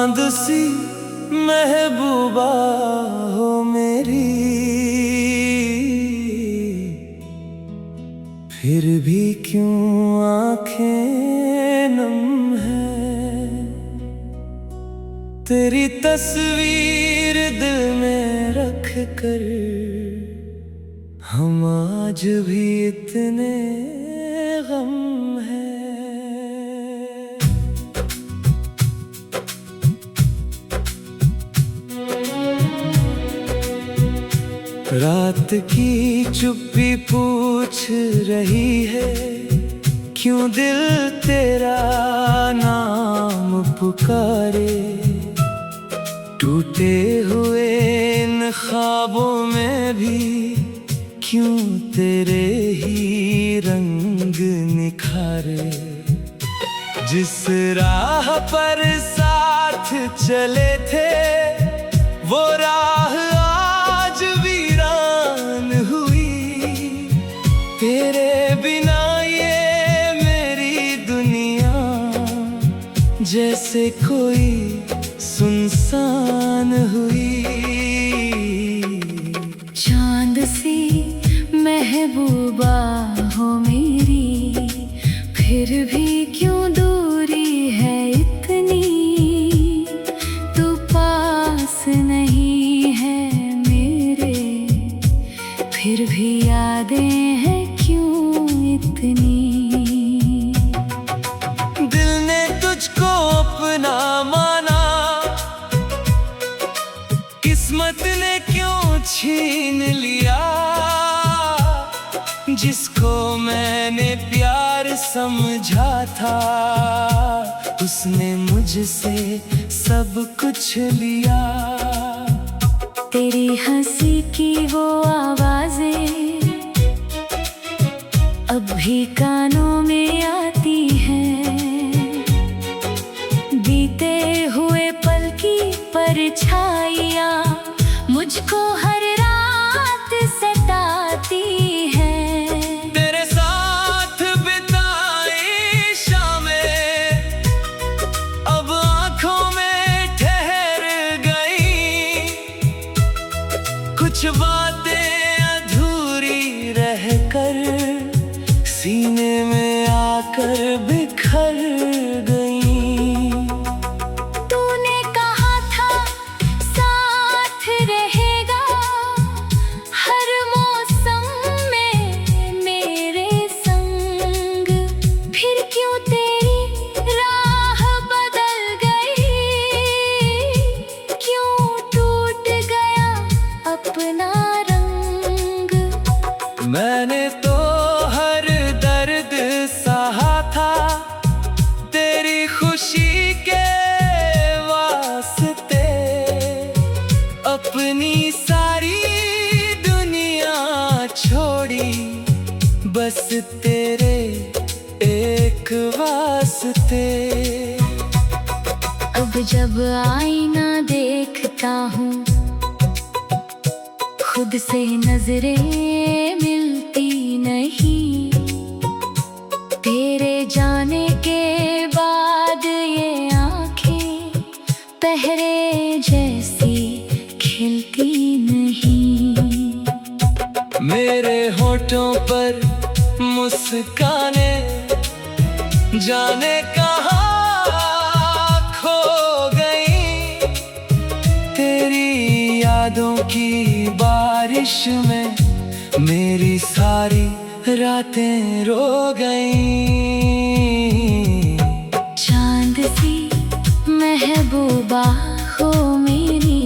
चांद सी महबूबा हो मेरी, फिर भी क्यों आंखें नम है। तेरी तस्वीर दिल में रख कर हम आज भी इतने गम है। रात की चुप्पी पूछ रही है, क्यों दिल तेरा नाम पुकारे। टूटे हुए इन ख्वाबों में भी क्यों तेरे ही रंग निखारे। जिस राह पर साथ चले थे वो राह आज वीरान हुई। तेरे बिना ये मेरी दुनिया जैसे कोई सुनसान हुई। चांद सी महबूबा हो मेरी, फिर भी क्यों दूरी है इतनी। तू पास नहीं है मेरे, फिर भी यादें हैं क्यों इतनी। दिल ने तुझको अपना माना, किस्मत ने क्यों छीन लिया। जिसको मैंने प्यार समझा था उसने मुझसे सब कुछ लिया। तेरी हंसी की वो आवाजें अब भी कानों में आती हैं। बीते हुए पल की परछाइयाँ मुझको हर रात सताती हैं। तेरे साथ बिताई शामें अब आँखों में ठहर गई। कुछ बातें अधूरी रहकर सीने में आकर बिखर गई। तूने कहा था साथ रहेगा हर मौसम में मेरे संग। फिर क्यों तेरी राह बदल गई, क्यों टूट गया अपना रंग। मैंने तो हर दर्द सहा था तेरी खुशी के वास्ते। अपनी सारी दुनिया छोड़ी बस तेरे एक वास्ते। अब जब आईना देखता हूँ खुद से नजरें मिलती नहीं। तेरे जाने के बाद ये आंखें पहरे जैसी खिलती नहीं। मेरे होठों पर मुस्काने जाने कहाँ खो गई। तेरी यादों की बारिश में मेरी सारी रातें रो गईं। चांद सी महबूबा हो मेरी,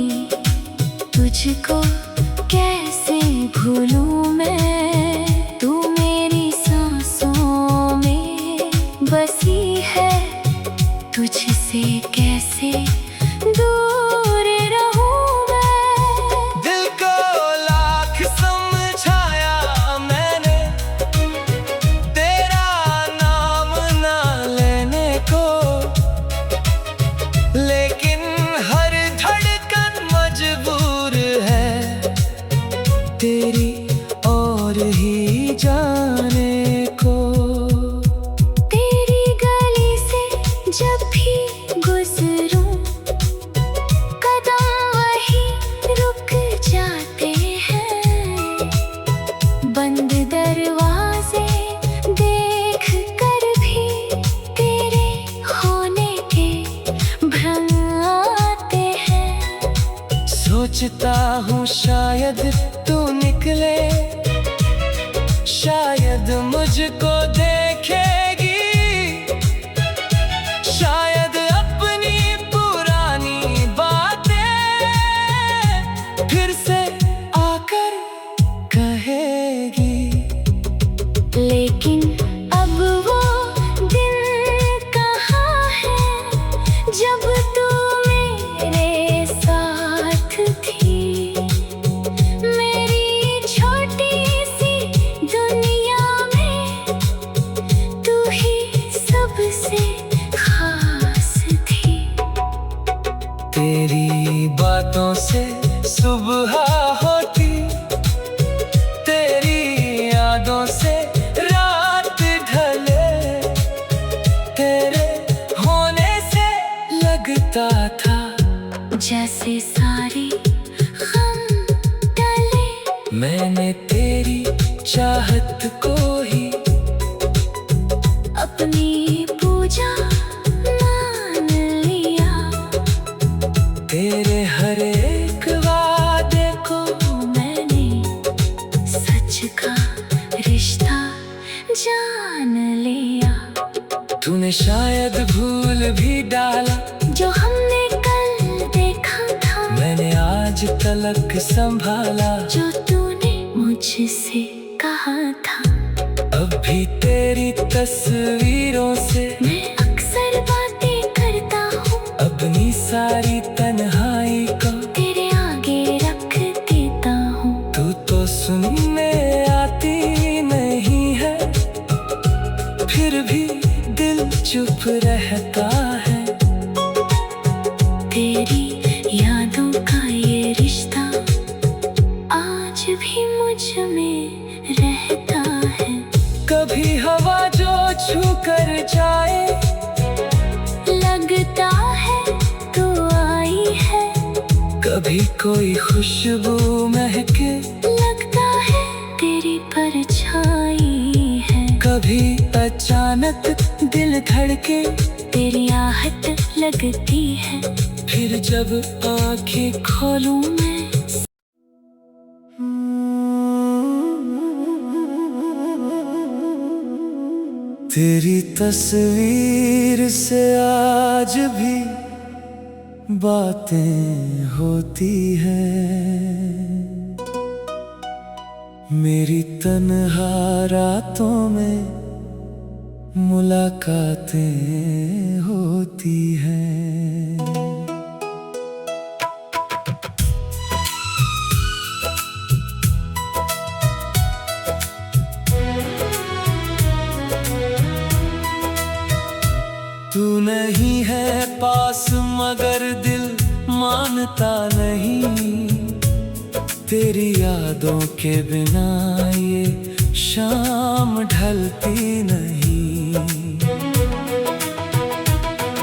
तुझको कैसे भूलूं मैं। तू मेरी सांसों में बसी है, तुझसे कैसे दूर रहूं मैं। दिल को लाख समझाया मैंने तेरा नाम ना लेने को, लेकिन हर धड़कन मजबूर है तेरी और ही जाने को। तेरी गली से जब भी गुजर हूँ शायद तू निकले, शायद मुझको देखेगी, शायद अपनी पुरानी बातें फिर से आकर कहेगी। लेकिन अब वो दिन कहाँ है जब तू मेरे साथ थी। मेरी छोटी सी दुनिया में तू ही सबसे खास थी। तेरी बातों से सुबह होती, तेरी यादों से रात ढले, तेरे होने से लगता था जैसे सारे गम टले। मैंने तेरी चाहत को ही अपनी पूजा मान लिया। तेरे हर एक वादे को मैंने सच का रिश्ता जान लिया। तूने शायद भूल भी डाला जो हमने कल देखा था, मैंने आज तलक संभाला जो तूने मुझसे कहा था। अब भी तेरी तस्वीरों से मैं अक्सर बातें करता हूँ, अपनी सारी तन्हाई को तेरे आगे रख देता हूँ। तू तो सुनने आती नहीं है, फिर भी दिल चुप रहता है। तेरी यादों का ये रिश्ता आज भी मुझ में रहता है। कभी हवा जो छू कर जाए, लगता है तू आई है। कभी कोई खुशबू महके, लगता है तेरी परछाई है। कभी अचानक दिल धड़के, तेरी आहट लगती है। फिर जब आंखें खोलूं मैं तेरी तस्वीर से आज भी बातें होती हैं। मेरी तन्हा रातों में मुलाकातें होती हैं। तू नहीं है पास मगर दिल मानता नहीं, तेरी यादों के बिना ये शाम ढलती नहीं।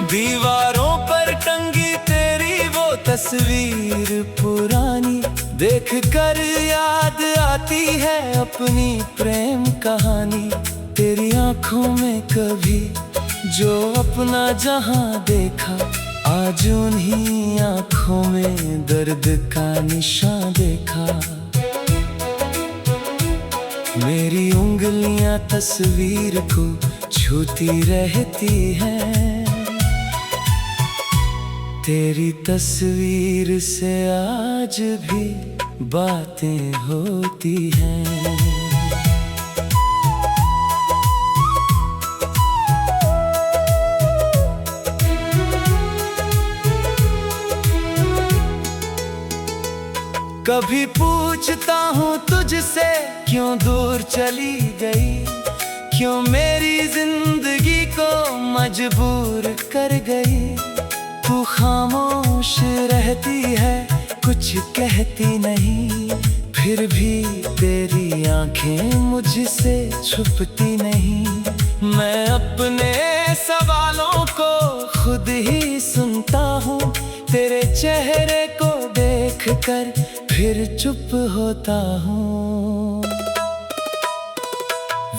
दीवारों पर टंगी तेरी वो तस्वीर पुरानी, देख कर याद आती है अपनी प्रेम कहानी। तेरी आंखों में कभी जो अपना जहां देखा, आज उन्हीं आंखों में दर्द का निशान देखा। मेरी उंगलियां तस्वीर को छूती रहती हैं। तेरी तस्वीर से आज भी बातें होती हैं। कभी पूछता हूँ तुझसे क्यों दूर चली गई, क्यों मेरी जिंदगी को मजबूर कर गई। तू खामोश रहती है, कुछ कहती नहीं, फिर भी तेरी आंखें मुझसे छुपती नहीं। मैं अपने सवालों को खुद ही सुनता हूँ, तेरे चेहरे को देख कर फिर चुप होता हूँ।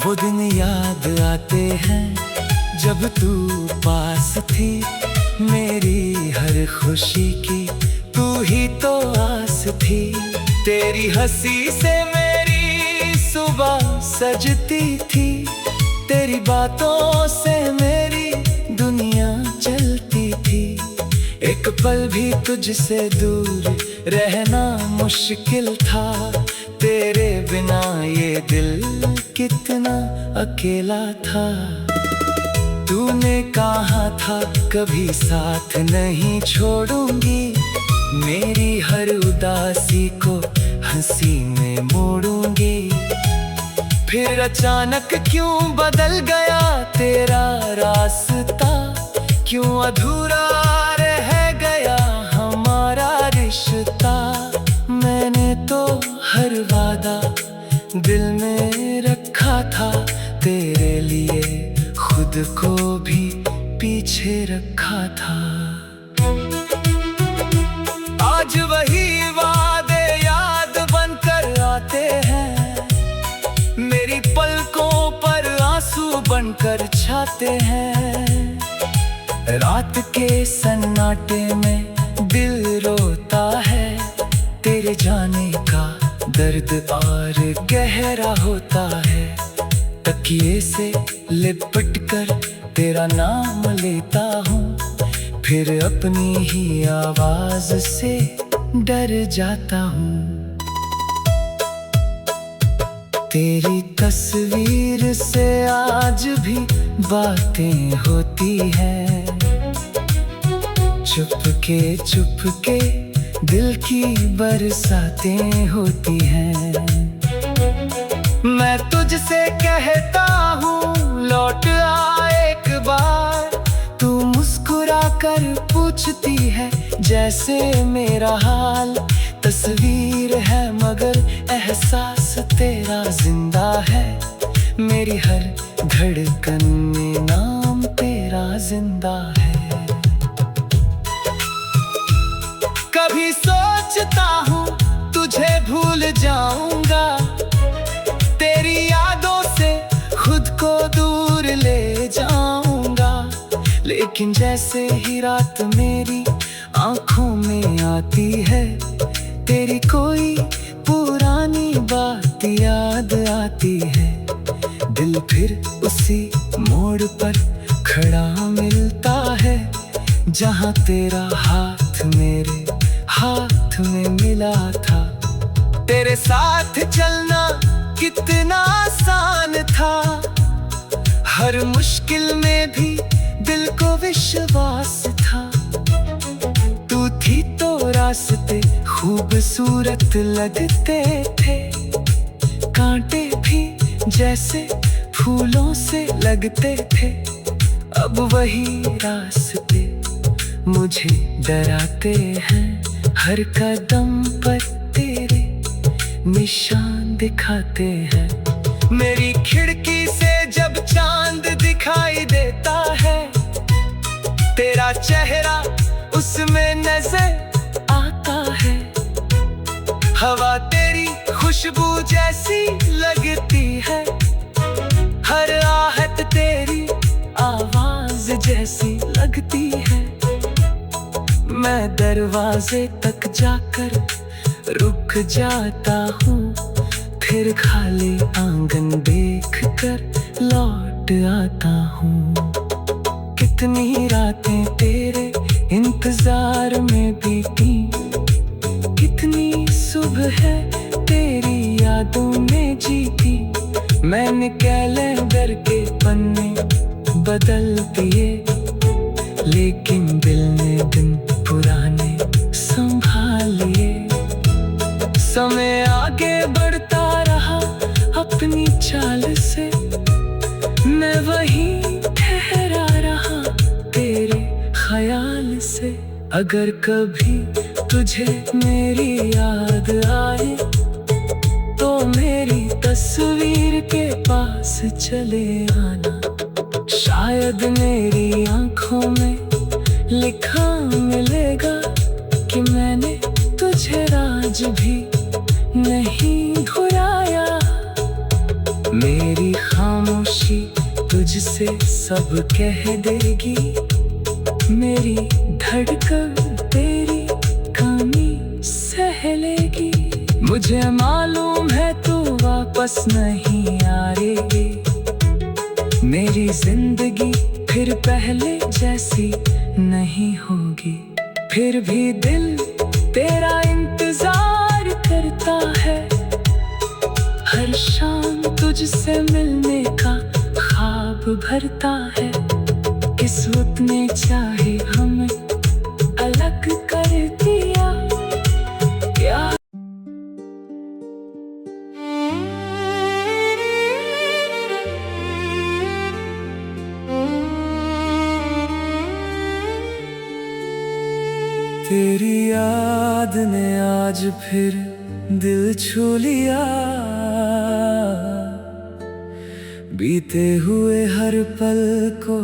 वो दिन याद आते हैं जब तू पास थी, मेरी हर खुशी की तू ही तो आस थी। तेरी हंसी से मेरी सुबह सजती थी, तेरी बातों से मेरी दुनिया चलती थी। एक पल भी तुझसे दूर रहना मुश्किल था, तेरे बिना ये दिल कितना अकेला था। तूने कहा था कभी साथ नहीं छोड़ूंगी, मेरी हर उदासी को हंसी में मोड़ूंगी। फिर अचानक क्यों बदल गया तेरा रास्ता, क्यों अधूरा रह गया हमारा रिश्ता। मैंने तो हर वादा दिल में रखा था, तेरे लिए खुद को भी पीछे रखा था। आज वही वादे याद बनकर आते हैं, मेरी पलकों पर आंसू बनकर छाते हैं। रात के सन्नाटे में दिल रोता है, तेरे जाने का दर्द और गहरा होता है। तकिए से लिपट कर तेरा नाम लेता हूँ, फिर अपनी ही आवाज से डर जाता हूँ। तेरी तस्वीर से आज भी बातें होती हैं, चुपके दिल की बरसातें होती हैं। मैं तुझसे कहता हूँ लौट आ एक बार, तू मुस्कुरा कर पूछती है जैसे मेरा हाल। तस्वीर है मगर एहसास तेरा जिंदा है, मेरी हर धड़कन में नाम तेरा जिंदा है। कभी सोचता हूँ तुझे भूल जाऊंगा, तेरी यादों से खुद को दूर ले जाऊंगा। लेकिन जैसे ही रात मेरी आंखों में आती है, तेरी कोई पुरानी बात याद आती है। दिल फिर उसी मोड़ पर खड़ा मिलता है, जहां तेरा हाथ मेरे हाथ में मिला था। तेरे साथ चलना कितना आसान था, हर मुश्किल में भी दिल को विश्वास था। तू थी तो रास्ते खूबसूरत लगते थे, कांटे भी जैसे फूलों से लगते थे। अब वही रास्ते मुझे डराते हैं, हर कदम पर तेरे निशान दिखाते हैं। मेरी खिड़की से जब चांद दिखाई देता है, तेरा चेहरा उसमें नजर आता है। हवा तेरी खुशबू जैसी लगती है, हर आहट तेरी आवाज जैसी लगती है। मैं दरवाजे तक जाकर रुक जाता हूँ, फिर खाली आंगन देख कर लौट आता हूँ। कितनी रातें तेरे इंतजार में बीती, कितनी सुबह तेरी यादों में जीती। मैंने कैलेंडर के पन्ने बदल दिए, लेकिन दिल ने दिन पुराने संभाल लिए। समय आगे बढ़ता रहा अपनी चाल से, मैं वहीं ठहरा रहा तेरे ख्याल से। अगर कभी तुझे मेरी याद आए, तो मेरी तस्वीर के पास चले आना। शायद मेरी आंखों में लिखा मिलेगा कि मैंने तुझे राज भी नहीं घुराया। मेरी खामोशी तुझसे सब कह देगी, मेरी धड़कन तेरी कमी सह लेगी। मुझे मालूम है तू वापस नहीं आएगी। मेरी जिंदगी फिर पहले जैसी नहीं होगी। फिर भी दिल तेरा इंतजार करता है। हर शाम तुझसे मिलने का ख्वाब भरता है। किस्मत ने चाहे हमें अलग कर दिया। प्यार तेरी याद ने आज फिर दिल छू लिया। बीते हुए हर पल को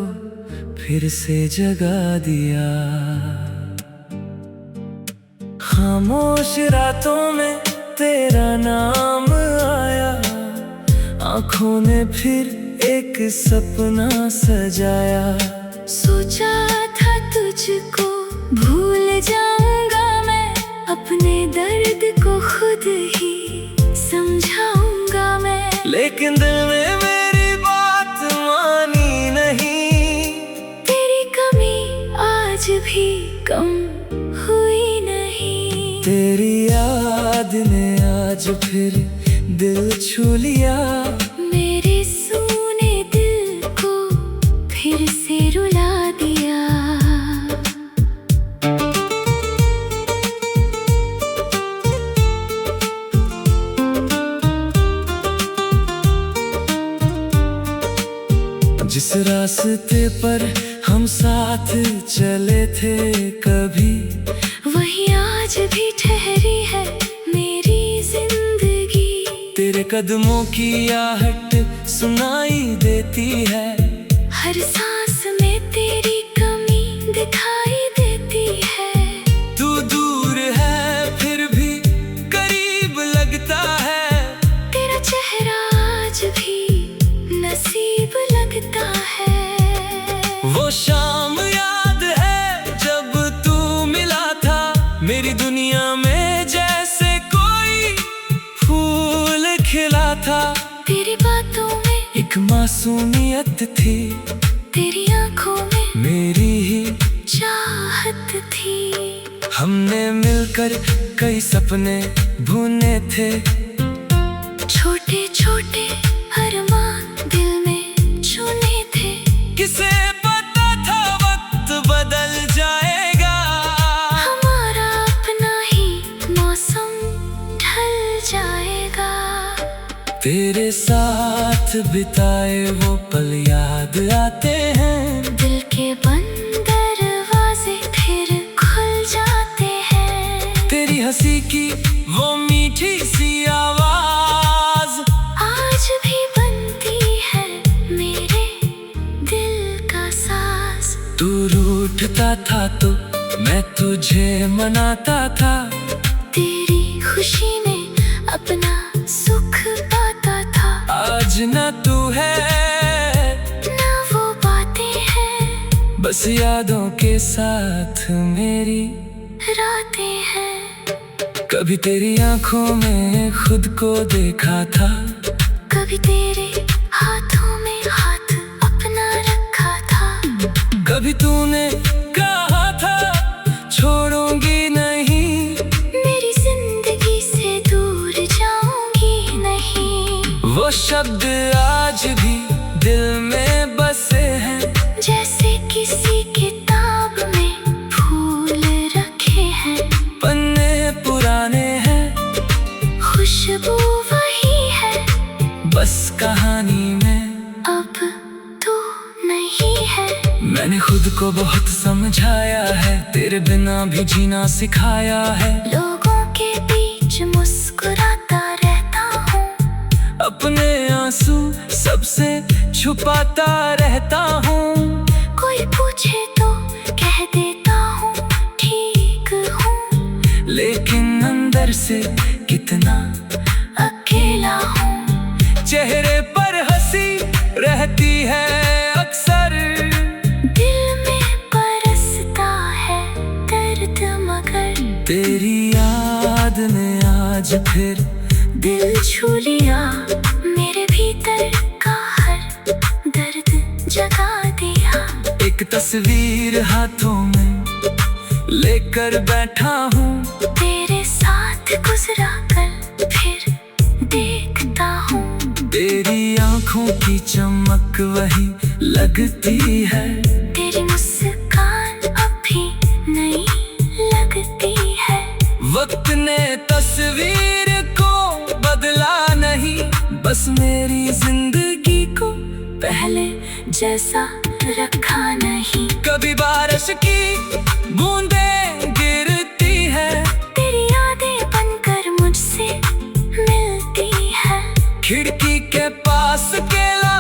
फिर से जगा दिया। खामोश रातों में तेरा नाम आया। आँखों ने फिर एक सपना सजाया। सोचा था तुझको भूल जाऊंगा मैं, अपने दर्द को खुद ही समझाऊंगा मैं। लेकिन दिल ने मेरी बात मानी नहीं। तेरी कमी आज भी कम हुई नहीं। तेरी याद ने आज फिर दिल छू लिया। मेरे सूने दिल को फिर से रुला दिया। जिस रास्ते पर हम साथ चले थे कभी, वही आज भी ठहरी है मेरी जिंदगी। तेरे कदमों की आहट सुनाई देती है। हर सांस में तेरी कमी दिखाई देती है। तू दूर है फिर भी करीब लगता है। तेरा चेहरा आज भी नसीब लगता है। वो शाम याद है जब तू मिला था। मेरी दुनिया में जैसे कोई फूल खिला था। तेरी बातों में एक मासूमियत थी। तेरी आंखों में मेरी ही चाहत थी। हमने मिलकर कई सपने बुने थे। छोटे छोटे अरमान दिल में चुने थे। किसे पता था वक्त बदल जाएगा। हमारा अपना ही मौसम ढल जाएगा। तेरे साथ बिताए वो पल याद आते हैं। दिल के बंद दरवाजे फिर खुल जाते हैं। तेरी हंसी की वो मीठी सी आवाज आज भी बनती है मेरे दिल का साज। तू रूठता था तो मैं तुझे मनाता था। तेरी खुशी में अपना सुख पाता था। आज न तू है ना वो बातें हैं, बस यादों के साथ मेरी रातें हैं। कभी तेरी आंखों में खुद को देखा था। कभी तेरे हाथों में हाथ अपना रखा था। कभी तूने कहा था छोड़ूंगी नहीं। मेरी जिंदगी से दूर जाऊंगी नहीं। वो शब्द आज भी दिल में बसे हैं। जैसे किसी किताब में फूल रखे हैं। पन्ने पुराने हैं, खुशबू वही है, बस कहानी में अब तू नहीं है। मैंने खुद को बहुत समझाया है। तेरे बिना भी जीना सिखाया है। लोगों के बीच मुस्कुराता रहता हूँ। अपने आंसू सबसे छुपाता रहता हूँ। कोई पूछे तो कह देता हूँ ठीक हूँ। लेकिन अंदर से कितना अकेला हूँ। चेहरे पर हंसी रहती है अक्सर। दिल में बरसता है दर्द मगर। तेरी याद ने आज आज फिर दिल छू लिया, मेरे भीतर का हर दर्द जगा दिया। एक तस्वीर हाथों में लेकर बैठा हूँ, तेरे साथ गुजरा कल फिर देखता हूँ। तेरी आंखों की चमक वही लगती है, तेरी मुस्कान अब भी नई लगती है। वक्त ने तस्वीर को बदला नहीं, बस मेरी जिंदगी को पहले जैसा रखा नहीं। कभी बारिश की बूंदें गिरती है, तेरी यादें बनकर मुझसे मिलती है। खिड़की के पास अकेला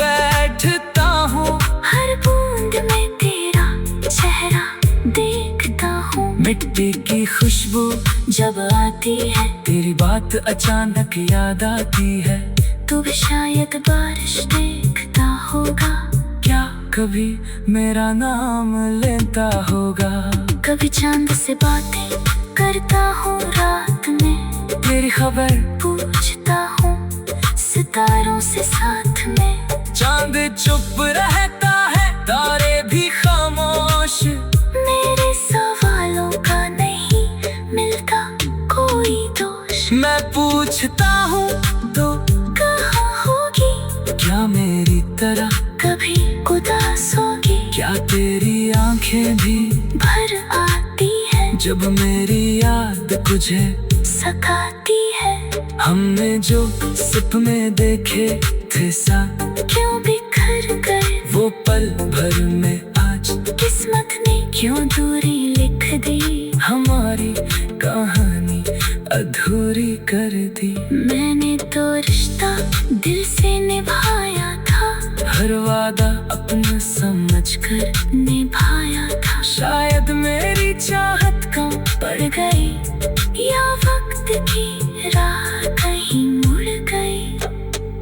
बैठता हूँ, हर बूंद में तेरा चेहरा देखता हूँ। मिट्टी की खुशबू जब आती है, तेरी बात अचानक याद आती है। तू भी शायद बारिश देखता होगा, क्या कभी मेरा नाम लेता होगा? कभी चांद से बातें करता हूँ रात में। तेरी खबर पूछता हूँ सितारों से साथ में। चांद चुप रहता है, तारे भी खामोश। मेरे सवालों का नहीं मिलता कोई दोष। मैं पूछता हूँ तो कहाँ होगी, क्या मेरी तरह कभी उदास होगी? क्या तेरी आंखें भी भर आती है, जब मेरी याद तुझे सताती है। हमने जो सपने देखे थे साथ, क्यों बिखर गए वो पल भर में आज किस्मत ने क्यों दूरी लिख दी? हमारी कहानी अधूरी कर दी। मैंने तो रिश्ता दिल से निभाया था, हर वादा अपना समझकर निभाया था। शायद मेरी चाहत कम पड़ गई या वक्त की राह कहीं मुड़ गई।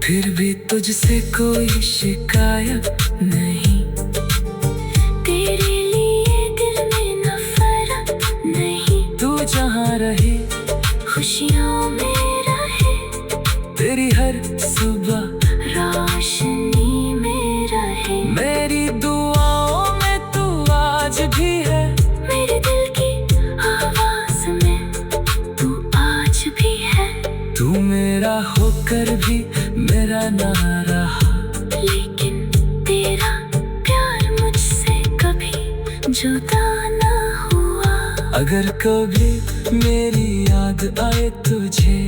फिर भी तुझसे कोई शिकायत नहीं, तेरे लिए दिल में नफरत नहीं। तू जहाँ रहे खुशियों में रहे, तेरी हर सुबह रोशनी में रहे। मेरी दुआओं में तू आज भी है, मेरे दिल की आवाज में तू आज भी है। तू मेरा होकर भी मेरा ना रहा। लेकिन तेरा प्यार मुझसे कभी जुदा ना हुआ। अगर कभी मेरी याद आए तुझे,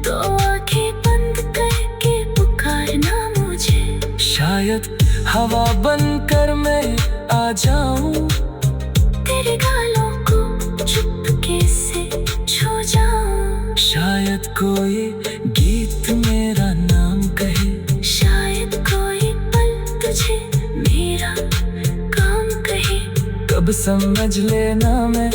तो आंखें बंद करके पुकारना मुझे। शायद हवा बनकर मैं आ जाऊं, तेरे गालों को चुपके से छू जाऊं। शायद कोई गीत मेरा नाम कहे, शायद कोई पल तुझे मेरा काम कहे। कब समझ लेना मैं